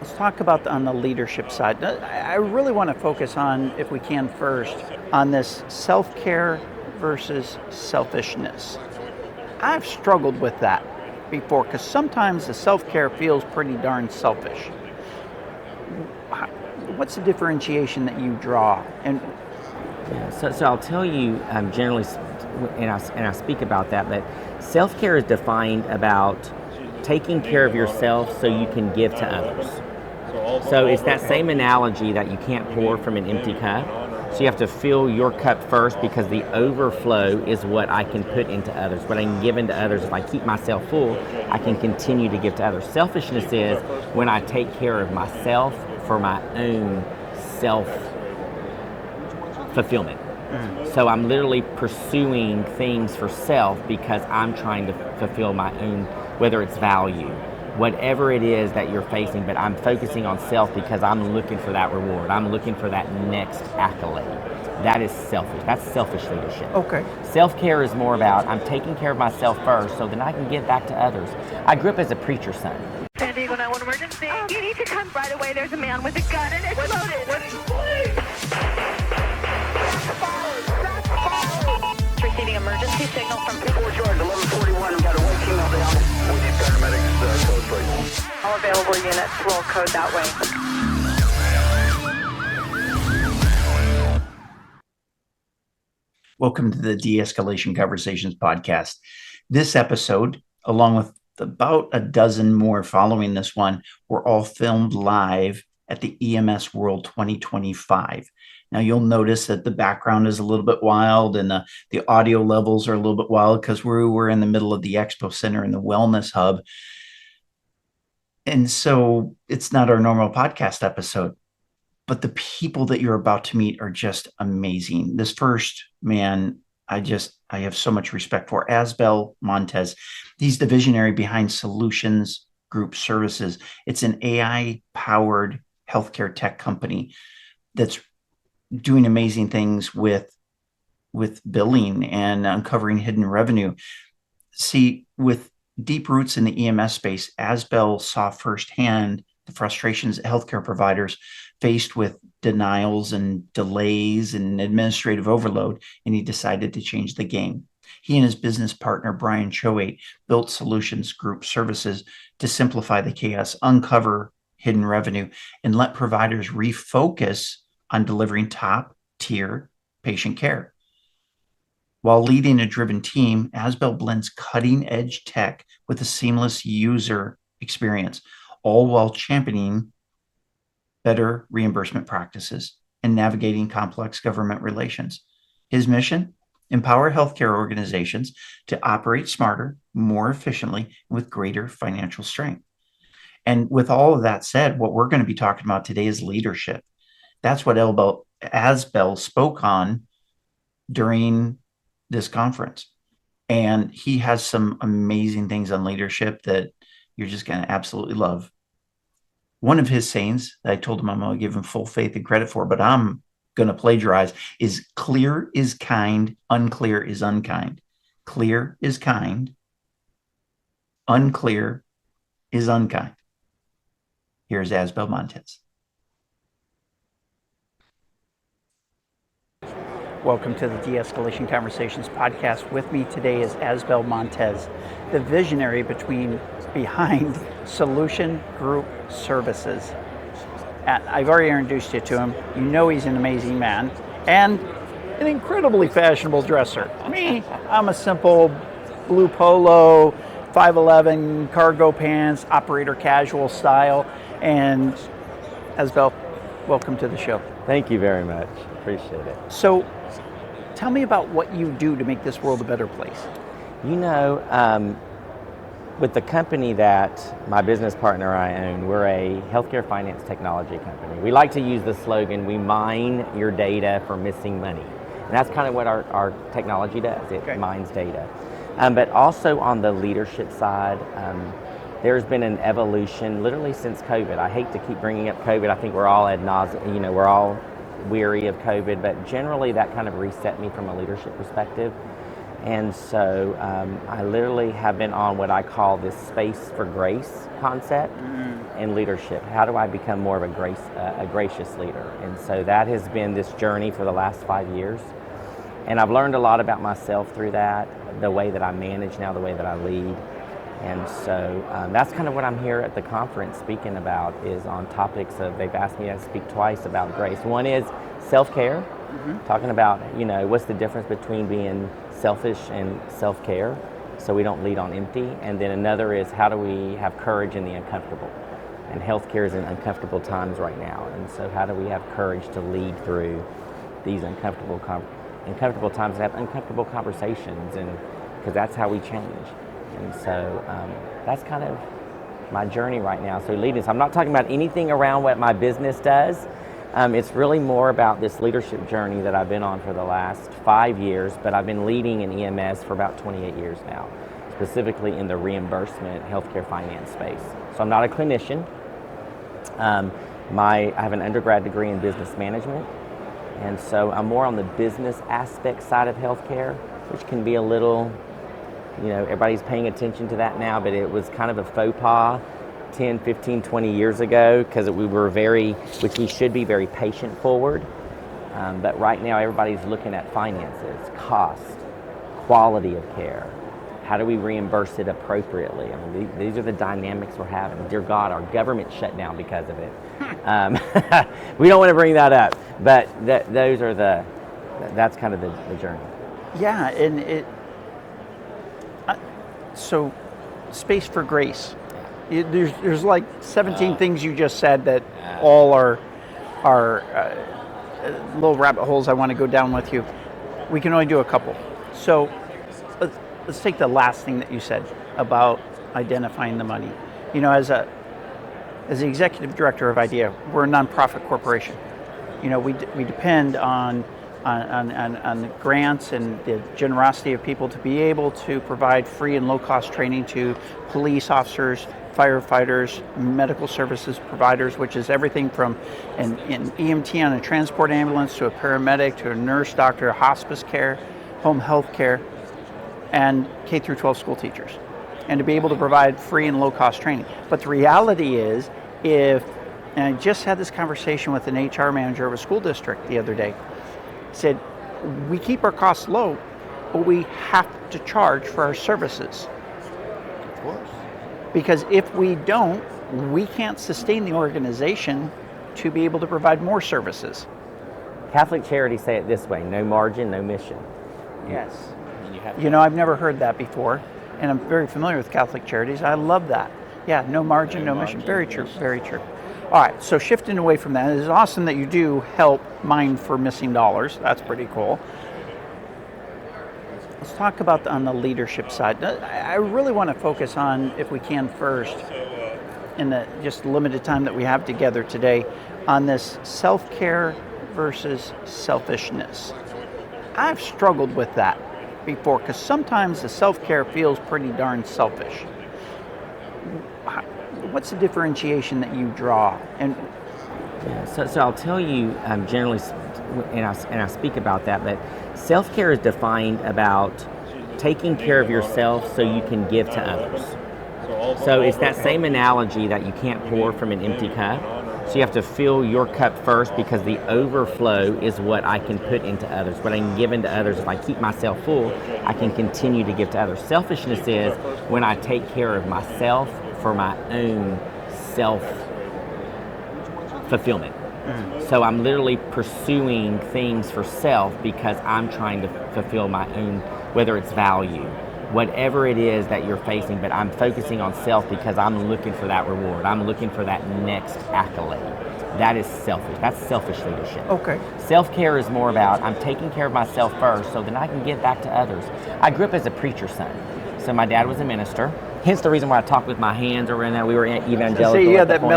Let's talk about on the leadership side. I really want to focus on, if we can first, on this self-care versus selfishness. I've struggled with that before because sometimes the self-care feels pretty darn selfish. What's the differentiation that you draw? And So I'll tell you generally, and I speak about that, but self-care is defined about taking care of yourself so you can give to others. So it's that same analogy that you can't pour from an empty cup. So you have to fill your cup first, because the overflow is what I can put into others. What I can give into others, if I keep myself full, I can continue to give to others. Selfishness is when I take care of myself for my own self-fulfillment. So I'm literally pursuing things for self because I'm trying to fulfill my own, whether it's value, whatever it is that you're facing, but I'm focusing on self because I'm looking for that reward. I'm looking for that next accolade. That is selfish. That's selfish leadership. Okay. Self-care is more about I'm taking care of myself first so then I can give back to others. I grew up as a preacher's son. San Diego 911 emergency. You need to come right away. There's a man with a gun and it's loaded. Receiving emergency signal from 4 George, 1141. We've got a white female down. We need paramedics, code please. all available units. Roll code that way. Welcome to the De-Escalation Conversations Podcast. This episode, along with about a dozen more following this one, were all filmed live at the EMS World 2025. Now, you'll notice that the background is a little bit wild and the audio levels are a little bit wild because we were in the middle of the Expo Center in the Wellness Hub. And so it's not our normal podcast episode. But the people that you're about to meet are just amazing. This first man, I have so much respect for, Asbel Montes. He's the visionary behind Solutions Group Services. It's an AI-powered healthcare tech company that's doing amazing things with billing and uncovering hidden revenue. See, with deep roots in the EMS space, Asbel saw firsthand the frustrations that healthcare providers faced with denials and delays and administrative overload, and he decided to change the game. He and his business partner, Brian Choate, built Solutions Group Services to simplify the chaos, uncover hidden revenue, and let providers refocus on delivering top-tier patient care. While leading a driven team, Asbel blends cutting-edge tech with a seamless user experience, all while championing better reimbursement practices and navigating complex government relations. His mission? Empower healthcare organizations to operate smarter, more efficiently, and with greater financial strength. And with all of that said, what we're going to be talking about today is leadership. That's what Asbel spoke on during this conference. And he has some amazing things on leadership that you're just going to absolutely love. One of his sayings that I told him I'm going to give him full faith and credit for, but I'm going to plagiarize, is clear is kind, unclear is unkind. Clear is kind, unclear is unkind. Here's Asbel Montes. Welcome to the De-Escalation Conversations Podcast. With me today is Asbel Montes, the visionary behind Solution Group Services. And I've already introduced you to him. You know he's an amazing man and an incredibly fashionable dresser. Me, I'm a simple blue polo, 5'11", cargo pants, operator casual style. And Asbel, welcome to the show. Thank you very much. Appreciate it. So, tell me about what you do to make this world a better place. You know, with the company that my business partner and I own, we're a healthcare finance technology company. We like to use the slogan, we mine your data for missing money. And that's kind of what our technology does. It mines data. But also on the leadership side, there's been an evolution literally since COVID. I hate to keep bringing up COVID. I think we're all ad nauseam, we're all weary of COVID, but generally that kind of reset me from a leadership perspective. And so I literally have been on what I call this space for grace concept in leadership. How do I become more of a gracious leader? And so that has been this journey for the last 5 years. And I've learned a lot about myself through that, the way that I manage now, the way that I lead. And so that's kind of what I'm here at the conference speaking about, is on topics of, they've asked me to speak twice about grace. One is self-care, talking about, what's the difference between being selfish and self-care so we don't lead on empty. And then another is, how do we have courage in the uncomfortable? And healthcare is in uncomfortable times right now. And so how do we have courage to lead through these uncomfortable times and have uncomfortable conversations, and because that's how we change. And so that's kind of my journey right now. So leading, so I'm not talking about anything around what my business does. It's really more about this leadership journey that I've been on for the last 5 years, but I've been leading in EMS for about 28 years now, specifically in the reimbursement healthcare finance space. So I'm not a clinician. I have an undergrad degree in business management, and so I'm more on the business aspect side of healthcare, which can be a little, everybody's paying attention to that now, but it was kind of a faux pas 10, 15, 20 years ago, because we were which we should be very patient forward. But right now everybody's looking at finances, cost, quality of care. How do we reimburse it appropriately? I mean, these are the dynamics we're having. Dear God, our government shut down because of it. We don't want to bring that up, but that's kind of the journey. Yeah, and so space for grace. There's like 17 things you just said that all are little rabbit holes I want to go down with you. We can only do a couple. So let's take the last thing that you said about identifying the money. As the executive director of IDEA, we're a nonprofit corporation. We depend on the grants and the generosity of people to be able to provide free and low-cost training to police officers, firefighters, medical services providers, which is everything from an EMT on a transport ambulance to a paramedic to a nurse, doctor, hospice care, home health care, and K through 12 school teachers, and to be able to provide free and low-cost training. But the reality is, and I just had this conversation with an HR manager of a school district the other day, said, we keep our costs low, but we have to charge for our services. Of course. Because if we don't, we can't sustain the organization to be able to provide more services. Catholic charities say it this way: no margin, no mission. Yes. I've never heard that before, and I'm very familiar with Catholic charities. I love that. Yeah, no margin, no mission. Very true, very true. All right, so shifting away from that, it's awesome that you do help mine for missing dollars. That's pretty cool. Let's talk about on the leadership side. I really want to focus on, if we can first, in the just limited time that we have together today, on this self-care versus selfishness. I've struggled with that before, because sometimes the self-care feels pretty darn selfish. What's the differentiation that you draw? And so I'll tell you, generally, and I speak about that, but self-care is defined about taking care of yourself so you can give to others. So it's that same analogy that you can't pour from an empty cup. So you have to fill your cup first, because the overflow is what I can put into others, what I can give into others. If I keep myself full, I can continue to give to others. Selfishness is when I take care of myself for my own self-fulfillment. So I'm literally pursuing things for self because I'm trying to fulfill my own, whether it's value, whatever it is that you're facing, but I'm focusing on self because I'm looking for that reward. I'm looking for that next accolade. That is selfish. That's selfish leadership. Okay. Self-care is more about, I'm taking care of myself first so then I can give back to others. I grew up as a preacher's son. So my dad was a minister. Hence the reason why I talk with my hands around that. We were evangelical. So you at have the that point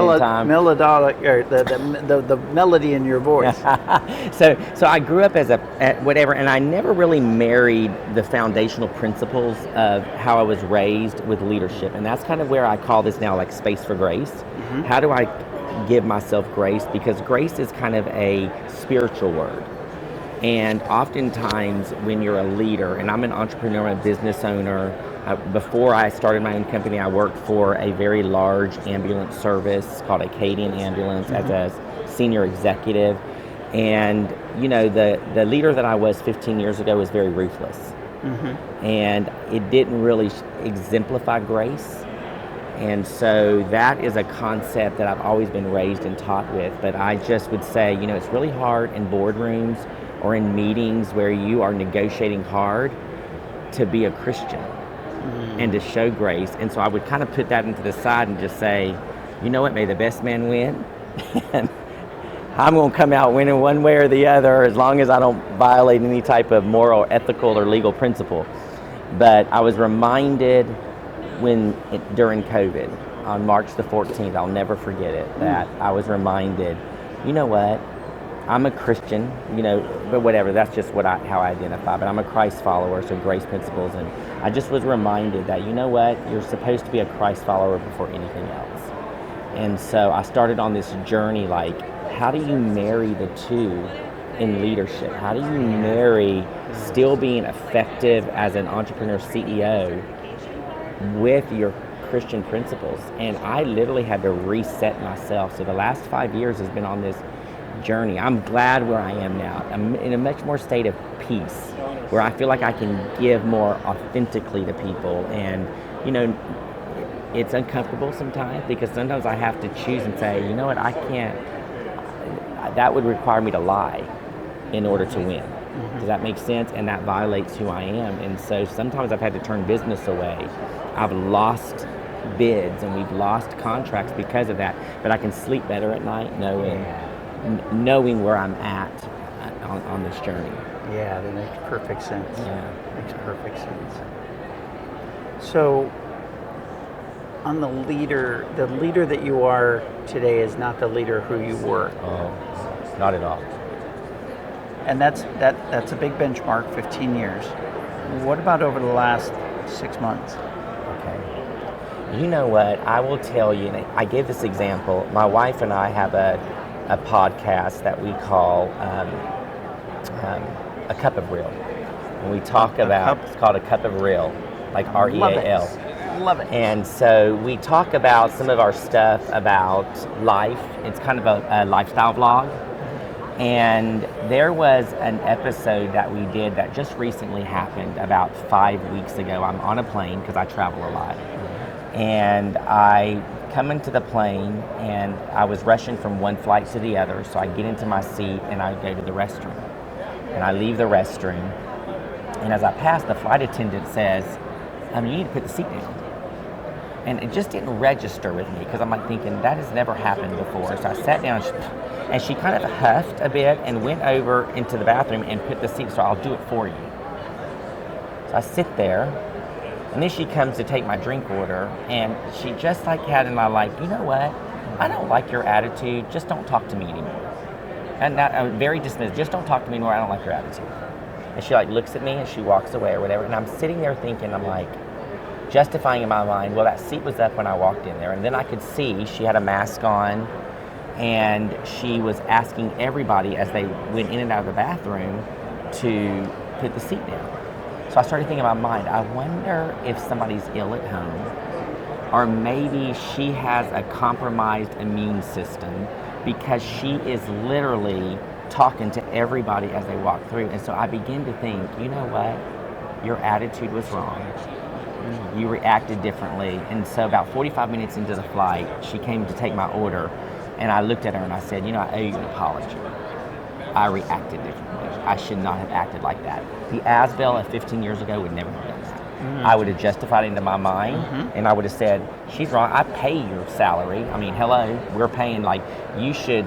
the melody in your voice. So I grew up as whatever, and I never really married the foundational principles of how I was raised with leadership, and that's kind of where I call this now like space for grace. Mm-hmm. How do I give myself grace? Because grace is kind of a spiritual word. And oftentimes when you're a leader, and I'm an entrepreneur, I'm a business owner, before I started my own company, I worked for a very large ambulance service called Acadian Ambulance as a senior executive. And, you know, the leader that I was 15 years ago was very ruthless. And it didn't really exemplify grace. And so that is a concept that I've always been raised and taught with. But I just would say, you know, it's really hard in boardrooms or in meetings where you are negotiating hard to be a Christian and to show grace. And so I would kind of put that into the side and just say, you know what, may the best man win. And I'm going to come out winning one way or the other as long as I don't violate any type of moral, ethical, or legal principle. But I was reminded during COVID, on March the 14th, I'll never forget it, that I was reminded, you know what, I'm a Christian, you know, but whatever, that's just how I identify, but I'm a Christ follower, so grace principles, and I just was reminded that, you know what, you're supposed to be a Christ follower before anything else. And so I started on this journey, like, how do you marry the two in leadership? How do you marry still being effective as an entrepreneur CEO with your Christian principles? And I literally had to reset myself. So the last 5 years has been on this journey. I'm glad where I am now. I'm in a much more state of peace, where I feel like I can give more authentically to people. And, you know, it's uncomfortable sometimes, because sometimes I have to choose and say, you know what, I can't, that would require me to lie in order to win. Does that make sense? And that violates who I am. And so sometimes I've had to turn business away. I've lost bids and we've lost contracts because of that. But I can sleep better at night knowing where I'm at on this journey. Yeah, that makes perfect sense. Yeah. Makes perfect sense. So, on the leader that you are today is not the leader who you were. Oh, not at all. And that's a big benchmark, 15 years. What about over the last 6 months? Okay. You know what? I will tell you, and I gave this example. My wife and I have a podcast that we call A Cup of Real. And we talk about, it's called A Cup of Real, like R-E-A-L. Love it. And so we talk about some of our stuff about life. It's kind of a lifestyle vlog. And there was an episode that we did that just recently happened about 5 weeks ago. I'm on a plane because I travel a lot. And I come into the plane and I was rushing from one flight to the other. So I get into my seat and I go to the restroom. And I leave the restroom. And as I pass, the flight attendant says, you need to put the seat down. And it just didn't register with me because I'm like thinking, that has never happened before. So I sat down and she kind of huffed a bit and went over into the bathroom and put the seat, so I'll do it for you. So I sit there, and then she comes to take my drink order, and she just like had in my life, you know what? I don't like your attitude, just don't talk to me anymore. And that, I was very dismissive, just don't talk to me anymore, I don't like your attitude. And she like looks at me and she walks away or whatever, and I'm sitting there thinking, I'm like, justifying in my mind, well, that seat was up when I walked in there. And then I could see she had a mask on and she was asking everybody as they went in and out of the bathroom to put the seat down. So I started thinking in my mind, I wonder if somebody's ill at home, or maybe she has a compromised immune system because she is literally talking to everybody as they walk through. And so I begin to think, you know what? Your attitude was wrong. You reacted differently. And so about 45 minutes into the flight, she came to take my order, and I looked at her and I said, you know, I owe you an apology. I reacted differently. I should not have acted like that. The Asbel of 15 years ago would never have done that. I would have justified it into my mind, and I would have said, she's wrong, I pay your salary. I mean, hello, we're paying, like, you should.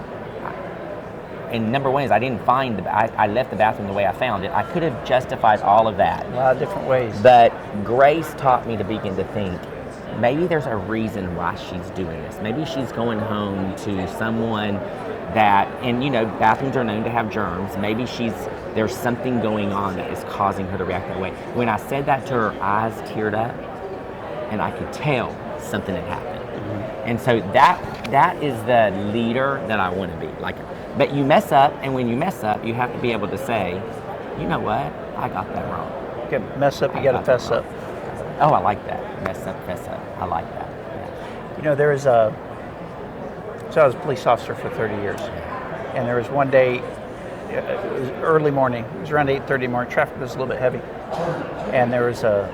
And number one is I didn't find I left the bathroom the way I found it. I could have justified all of that. A lot of different ways. But grace taught me to begin to think, maybe there's a reason why she's doing this. Maybe she's going home to someone that, and you know, bathrooms are known to have germs. Maybe there's something going on that is causing her to react that way. When I said that to her, eyes teared up, and I could tell something had happened. And so that is the leader that I want to be. Like, But you mess up, and when you mess up, you have to be able to say, you know what, I got that wrong. Okay, mess up, you got to fess up. Oh, I like that. Mess up, fess up. I like that. Yeah. There was so I was a police officer for 30 years. And there was one day, it was early morning, it was around 8:30 in the morning, traffic was a little bit heavy. And there was a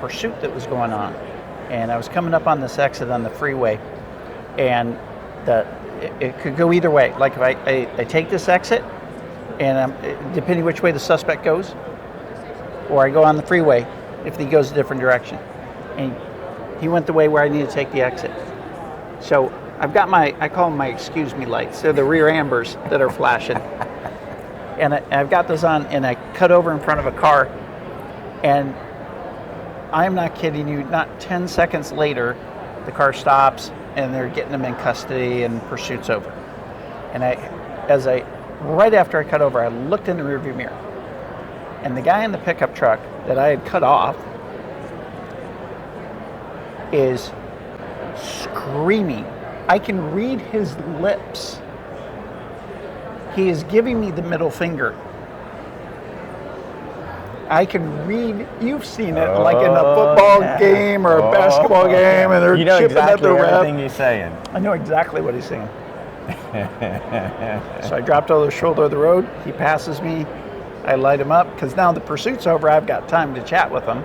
pursuit that was going on. And I was coming up on this exit on the freeway, and it could go either way. Like if I take this exit, and depending which way the suspect goes, or I go on the freeway if he goes a different direction. And he went the way where I need to take the exit. So I've got I call them my excuse me lights. They're the rear ambers that are flashing. And I've got those on, and I cut over in front of a car, and I'm not kidding you, not 10 seconds later, the car stops, and they're getting him in custody, and pursuit's over. And right after I cut over, I looked in the rearview mirror, and the guy in the pickup truck that I had cut off is screaming. I can read his lips. He is giving me the middle finger. I can read, you've seen it like in a football game or a basketball game, and they're chipping at the ref. Everything he's saying. I know exactly what he's saying. So I dropped over the shoulder of the road. He passes me. I light him up, because now the pursuit's over. I've got time to chat with him.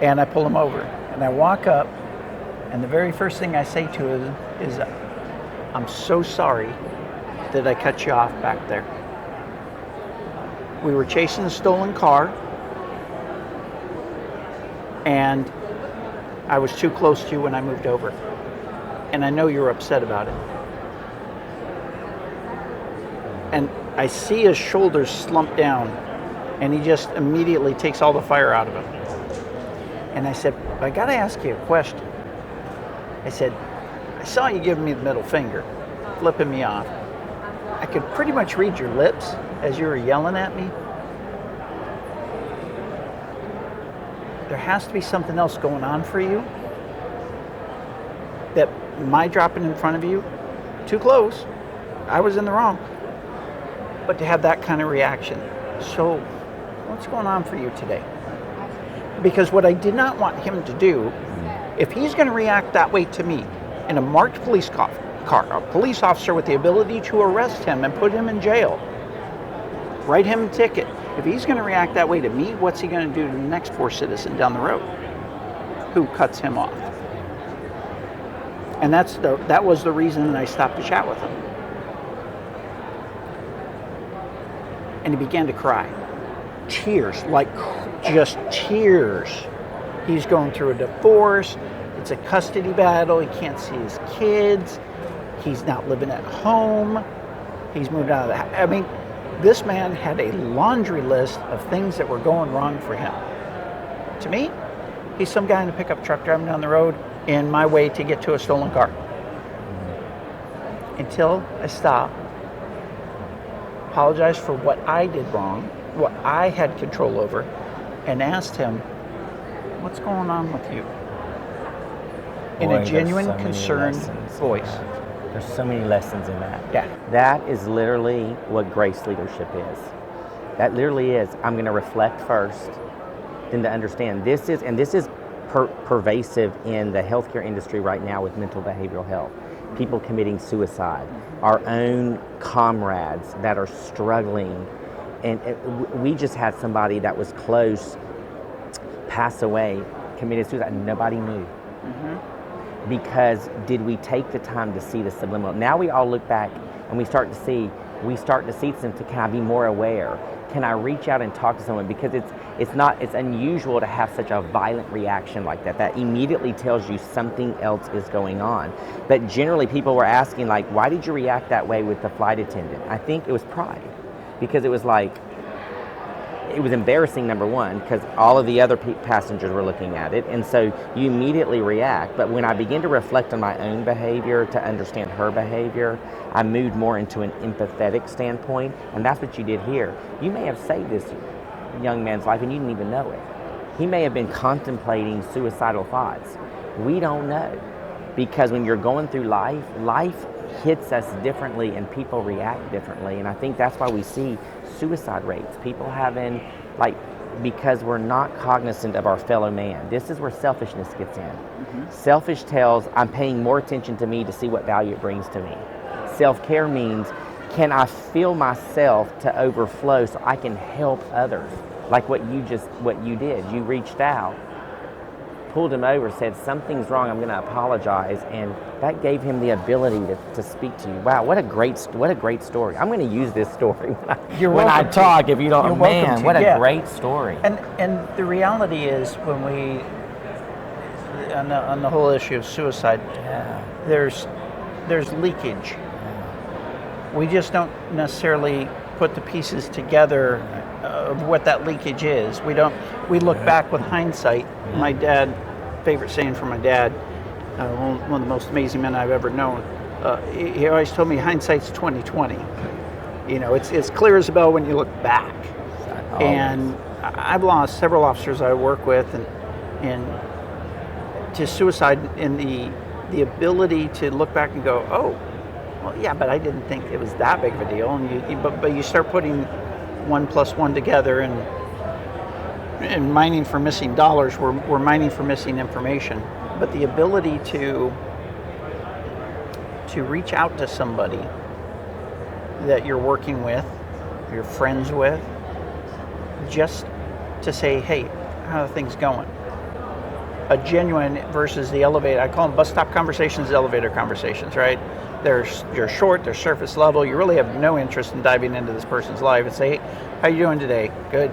And I pull him over. And I walk up, and the very first thing I say to him is, I'm so sorry that I cut you off back there. We were chasing a stolen car, and I was too close to you when I moved over. And I know you're upset about it. And I see his shoulders slump down, and he just immediately takes all the fire out of him. And I said, I gotta ask you a question. I said, I saw you giving me the middle finger, flipping me off. I could pretty much read your lips as you were yelling at me. There has to be something else going on for you. That my dropping in front of you, too close, I was in the wrong. But to have that kind of reaction. So, what's going on for you today? Because what I did not want him to do, if he's going to react that way to me in a marked police car, a police officer with the ability to arrest him and put him in jail, write him a ticket. If he's going to react that way to me, what's he going to do to the next poor citizen down the road who cuts him off? And that was the reason that I stopped to chat with him. And he began to cry. Tears, like just tears. He's going through a divorce. It's a custody battle. He can't see his kids. He's not living at home. He's moved out of the house. I mean, this man had a laundry list of things that were going wrong for him. To me, he's some guy in a pickup truck driving down the road in my way to get to a stolen car. Until I stopped, apologized for what I did wrong, what I had control over, and asked him, what's going on with you? In a genuine, concerned voice. There's so many lessons in that. Yeah. That is literally what grace leadership is. That literally is, I'm going to reflect first, then to understand. This is pervasive in the healthcare industry right now with mental behavioral health. People committing suicide, our own comrades that are struggling. And we just had somebody that was close pass away, committed suicide, and nobody knew. Mm-hmm. Because did we take the time to see the subliminal? Now we all look back and we start to see something. Can I be more aware? Can I reach out and talk to someone? Because it's unusual to have such a violent reaction like that. That immediately tells you something else is going on. But generally people were asking, like, why did you react that way with the flight attendant? I think it was pride. Because it was like, it was embarrassing, number one, because all of the other passengers were looking at it, and so you immediately react. But when I begin to reflect on my own behavior to understand her behavior, I moved more into an empathetic standpoint, and that's what you did here. You may have saved this young man's life and you didn't even know it. He may have been contemplating suicidal thoughts. We don't know, because when you're going through life hits us differently and people react differently. And I think that's why we see suicide rates. People having, because we're not cognizant of our fellow man. This is where selfishness gets in. Selfish tells, I'm paying more attention to me to see what value it brings to me. Self-care means, can I fill myself to overflow so I can help others? Like what you did. You reached out, pulled him over, said, something's wrong, I'm going to apologize, and that gave him the ability to speak to you. Wow, what a great story. I'm going to use this story when I talk, if you don't. Man, what a great story. And the reality is, when we on the whole issue of suicide, there's leakage. We just don't necessarily put the pieces together of what that leakage is. We look back with hindsight. My dad, favorite saying from my dad, one of the most amazing men I've ever known, he always told me hindsight's 20/20. It's clear as a bell when you look back. Always. And I've lost several officers I work with and to suicide, and the ability to look back and go, oh, well, yeah, but I didn't think it was that big of a deal. And but you start putting 1 + 1 together and mining for missing dollars. We're mining for missing information. But the ability to reach out to somebody that you're working with, you're friends with, just to say, hey, how are things going? A genuine versus the elevator. I call them bus stop conversations, elevator conversations, right? You're short, they're surface level. You really have no interest in diving into this person's life and say, hey, how you doing today? Good.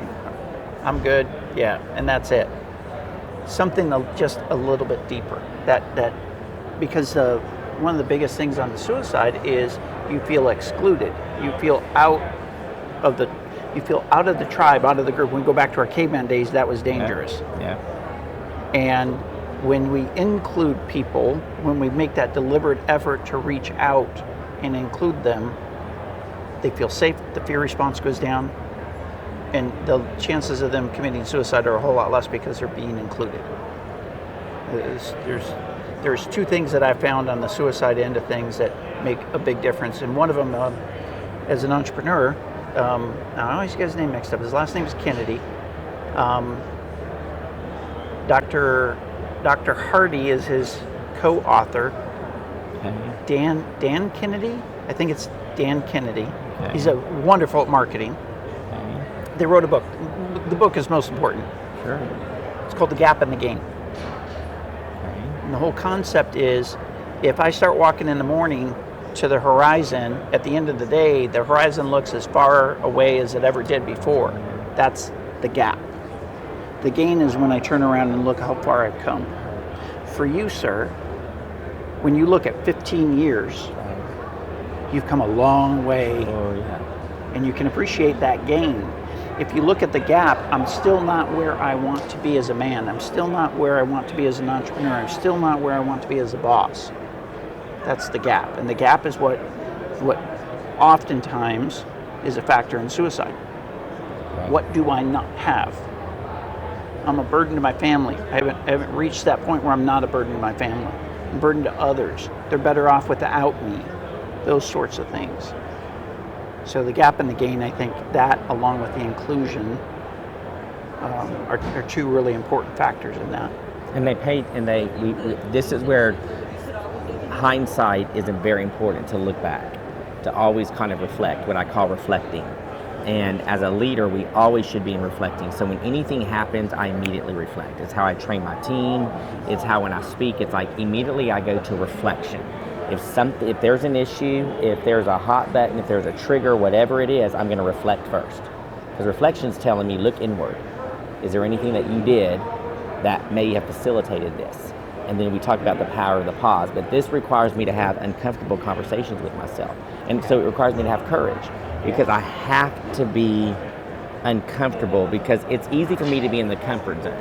I'm good. Yeah, and that's it. Something just a little bit deeper. That because one of the biggest things on the suicide is you feel excluded. You feel out of the tribe, out of the group. When we go back to our caveman days, that was dangerous. Yeah. And when we include people, when we make that deliberate effort to reach out and include them, they feel safe, the fear response goes down, and the chances of them committing suicide are a whole lot less because they're being included. There's two things that I found on the suicide end of things that make a big difference, and one of them, as an entrepreneur, I always get his name mixed up. His last name is Kennedy. Dr. Hardy is his co-author. Okay. Dan Kennedy? I think it's Dan Kennedy. Okay. He's a wonderful at marketing. Okay. They wrote a book. The book is most important. Sure. It's called The Gap in the Game. Okay. And the whole concept is, if I start walking in the morning to the horizon, at the end of the day, the horizon looks as far away as it ever did before. That's the gap. The gain is when I turn around and look how far I've come. For you, sir, when you look at 15 years, you've come a long way. Oh, yeah. And you can appreciate that gain. If you look at the gap, I'm still not where I want to be as a man. I'm still not where I want to be as an entrepreneur. I'm still not where I want to be as a boss. That's the gap. And the gap is what oftentimes is a factor in suicide. Right. What do I not have? I'm a burden to my family. I haven't reached that point where I'm not a burden to my family. I'm a burden to others. They're better off without me. Those sorts of things. So the gap and the gain, I think that, along with the inclusion, are two really important factors in that. And this is where hindsight is very important, to look back, to always kind of reflect, what I call reflecting. And as a leader, we always should be reflecting. So when anything happens, I immediately reflect. It's how I train my team. It's how when I speak, it's like immediately I go to reflection. If there's an issue, if there's a hot button, if there's a trigger, whatever it is, I'm going to reflect first. Because reflection's telling me, look inward. Is there anything that you did that may have facilitated this? And then we talk about the power of the pause. But this requires me to have uncomfortable conversations with myself. And so it requires me to have courage. Because I have to be uncomfortable, because it's easy for me to be in the comfort zone.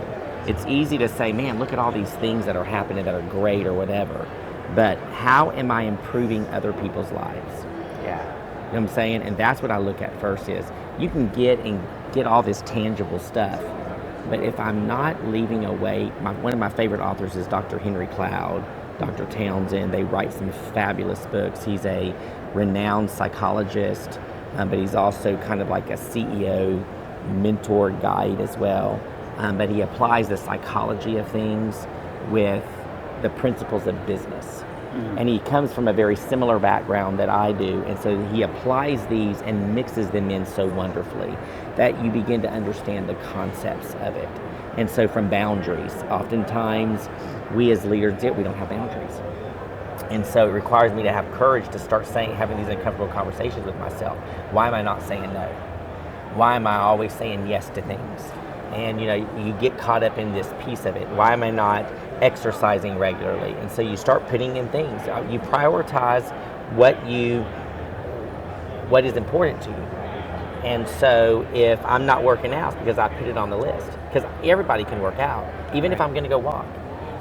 It's easy to say, man, look at all these things that are happening that are great or whatever. But how am I improving other people's lives? Yeah. You know what I'm saying? And that's what I look at first is, you can get all this tangible stuff. But if I'm not leaving away, one of my favorite authors is Dr. Henry Cloud. Dr. Townsend. They write some fabulous books. He's a renowned psychologist, but he's also kind of like a CEO mentor guide as well. But he applies the psychology of things with the principles of business. And he comes from a very similar background that I do, and so he applies these and mixes them in so wonderfully that you begin to understand the concepts of it. And so from boundaries, oftentimes we as leaders, we don't have boundaries. And so it requires me to have courage to start having these uncomfortable conversations with myself. Why am I not saying no? Why am I always saying yes to things? And you get caught up in this piece of it. Why am I not exercising regularly? And so you start putting in things. You prioritize what is important to you. And so if I'm not working out, it's because I put it on the list. Because everybody can work out, even if I'm going to go walk.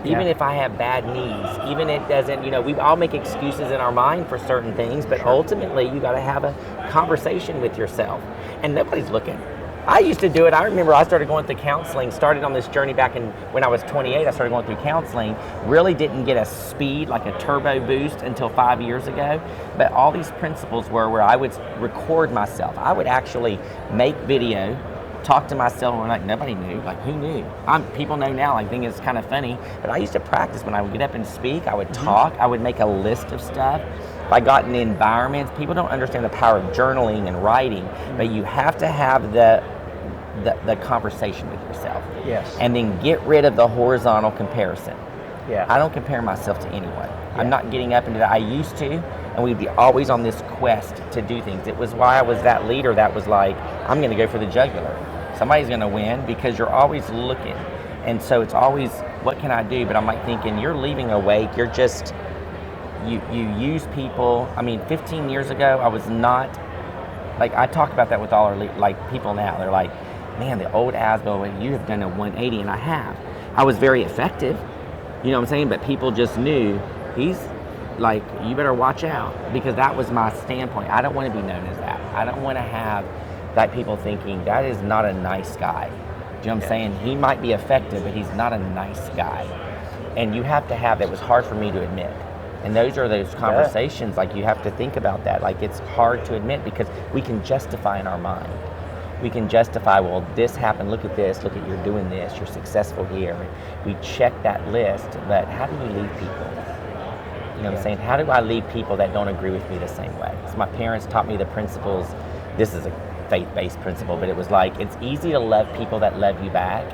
Even if I have bad knees, even it doesn't, we all make excuses in our mind for certain things, but ultimately you got to have a conversation with yourself. And nobody's looking. I used to do it. I remember I started going through counseling, started on this journey back when I was 28. I started going through counseling, really didn't get a speed, like a turbo boost until 5 years ago. But all these principles were where I would record myself. I would actually make video, talk to myself, and like nobody knew. Like who knew? People know now. I think it's kind of funny. But I used to practice when I would get up and speak. I would talk. I would make a list of stuff. If I got in environments, people don't understand the power of journaling and writing, but you have to have the conversation with yourself. Yes. And then get rid of the horizontal comparison. Yeah. I don't compare myself to anyone. Yeah. I'm not getting up into that. I used to, and we'd be always on this quest to do things. It was why I was that leader that was like, I'm going to go for the jugular. Somebody's going to win, because you're always looking. And so it's always, what can I do? But I'm like thinking, you're leaving a wake. You're just, you use people. 15 years ago, I was not, like I talk about that with all our people now. They're like, man, the old Asbel, you have done a 180, and I have. I was very effective, you know what I'm saying? But people just knew, he's like, you better watch out, because that was my standpoint. I don't want to be known as that. I don't want to have that people thinking, that is not a nice guy. Do you know what I'm saying? He might be effective, but he's not a nice guy. And you have to have, it was hard for me to admit. And those are those conversations, like you have to think about that. Like it's hard to admit, because we can justify in our mind. We can justify, well, this happened, look at this, look at you're doing this, you're successful here. We check that list, but how do you lead people? You know what I'm saying? How do I lead people that don't agree with me the same way? So my parents taught me the principles. This is a faith-based principle, but it was like, it's easy to love people that love you back,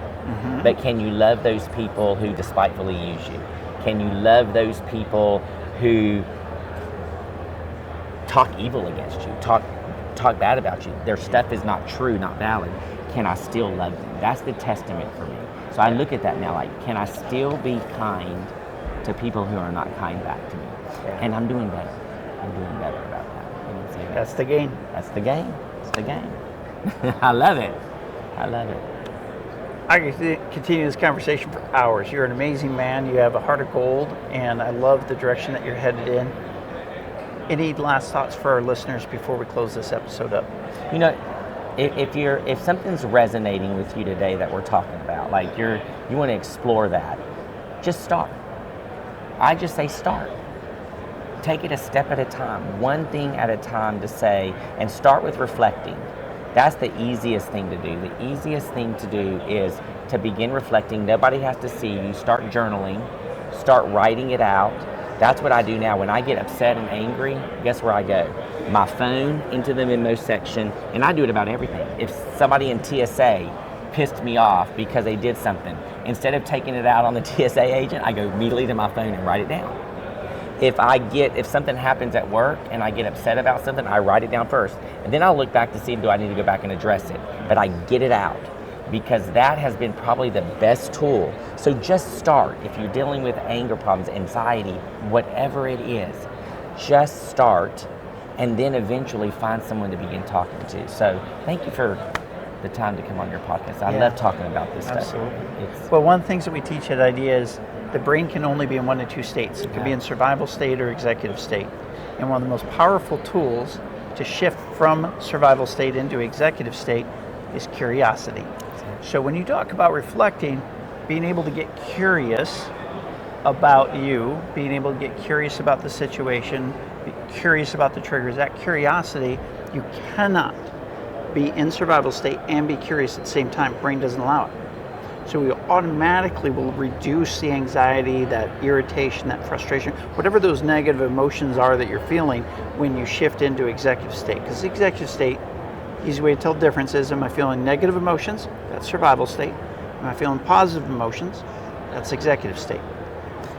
but can you love those people who despitefully use you? Can you love those people who talk evil against you, talk bad about you? Their stuff is not true, not valid. Can I still love them? That's the testament for me. So I look at that now, like, can I still be kind to people who are not kind back to me? And I'm doing better. I'm doing better about that. You know what I'm saying? That's the game. That's the game. It's the game. I love it. I love it. I could continue this conversation for hours. You're an amazing man. You have a heart of gold, and I love the direction that you're headed in. Any last thoughts for our listeners before we close this episode up? If something's resonating with you today that we're talking about, like you want to explore that, just start. I just say start. Take it a step at a time, one thing at a time to say, and start with reflecting. That's the easiest thing to do. The easiest thing to do is to begin reflecting. Nobody has to see you. Start journaling. Start writing it out. That's what I do now. When I get upset and angry, guess where I go? My phone into the memo section, and I do it about everything. If somebody in TSA pissed me off because they did something, instead of taking it out on the TSA agent, I go immediately to my phone and write it down. If something happens at work and I get upset about something, I write it down first. And then I'll look back to see, do I need to go back and address it? But I get it out, because that has been probably the best tool. So just start. If you're dealing with anger problems, anxiety, whatever it is, just start, and then eventually find someone to begin talking to. So thank you for the time to come on your podcast. I love talking about this stuff. Well, one of the things that we teach at IDEA is the brain can only be in one of two states. It can be in survival state or executive state. And one of the most powerful tools to shift from survival state into executive state is curiosity. So when you talk about reflecting, being able to get curious about you, being able to get curious about the situation, be curious about the triggers. That curiosity, you cannot be in survival state and be curious at the same time. Brain doesn't allow it. So we automatically will reduce the anxiety, that irritation, that frustration, whatever those negative emotions are that you're feeling when you shift into executive state. Because executive state, easy way to tell the difference is, am I feeling negative emotions? That's survival state. Am I feeling positive emotions? That's executive state.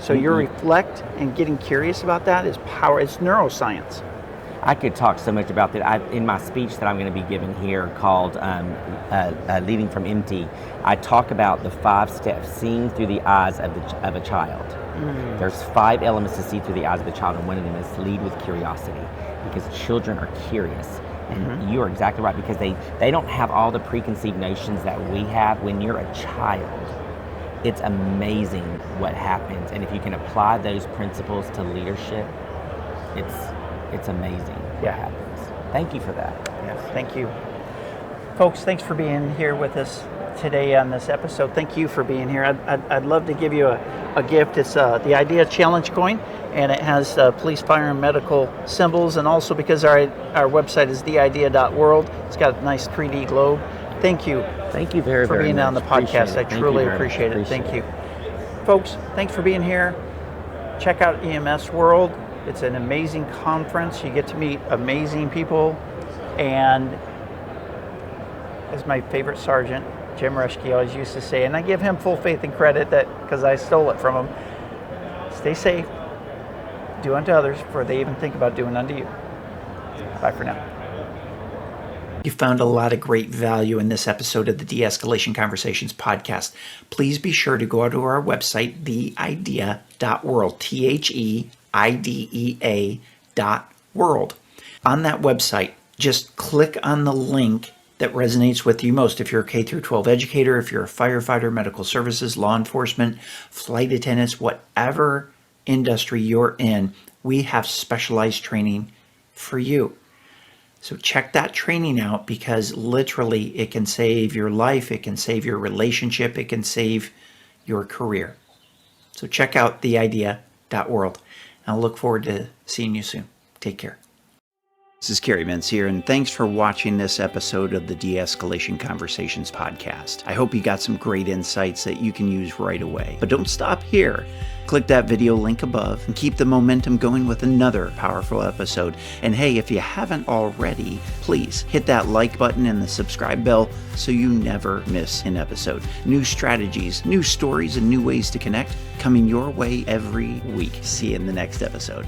So your reflect and getting curious about that is power. It's neuroscience. I could talk so much about that. In my speech that I'm going to be giving here called Leading from Empty, I talk about the 5 steps, seeing through the eyes of a child. There's 5 elements to see through the eyes of the child, and one of them is lead with curiosity, because children are curious. And you are exactly right, because they don't have all the preconceived notions that we have. When you're a child, it's amazing what happens. And if you can apply those principles to leadership, it's amazing what happens. Thank you for that. Yes, thank you. Folks, thanks for being here with us today on this episode. Thank you for being here. I'd love to give you a gift. It's the Idea Challenge coin, and it has police, fire, and medical symbols, and also because our website is theidea.world, it's got a nice 3D globe. Thank you. Thank you very, for very being much. on the podcast. I truly appreciate it. Thank you. Folks, thanks for being here. Check out EMS World. It's an amazing conference. You get to meet amazing people. And as my favorite sergeant, Jim Reschke, always used to say, and I give him full faith and credit that because I stole it from him, stay safe, do unto others, for they even think about doing unto you. Bye for now. You found a lot of great value in this episode of the De-Escalation Conversations podcast. Please be sure to go to our website, theidea.world, THEIDEA.world. On that website, just click on the link that resonates with you most. If you're a K-12 educator, if you're a firefighter, medical services, law enforcement, flight attendants, whatever industry you're in, we have specialized training for you. So check that training out, because literally it can save your life, it can save your relationship, it can save your career. So check out theidea.world. I'll look forward to seeing you soon. Take care. This is Kerry Mensior, and thanks for watching this episode of the De-Escalation Conversations podcast. I hope you got some great insights that you can use right away. But don't stop here. Click that video link above and keep the momentum going with another powerful episode. And hey, if you haven't already, please hit that like button and the subscribe bell so you never miss an episode. New strategies, new stories, and new ways to connect coming your way every week. See you in the next episode.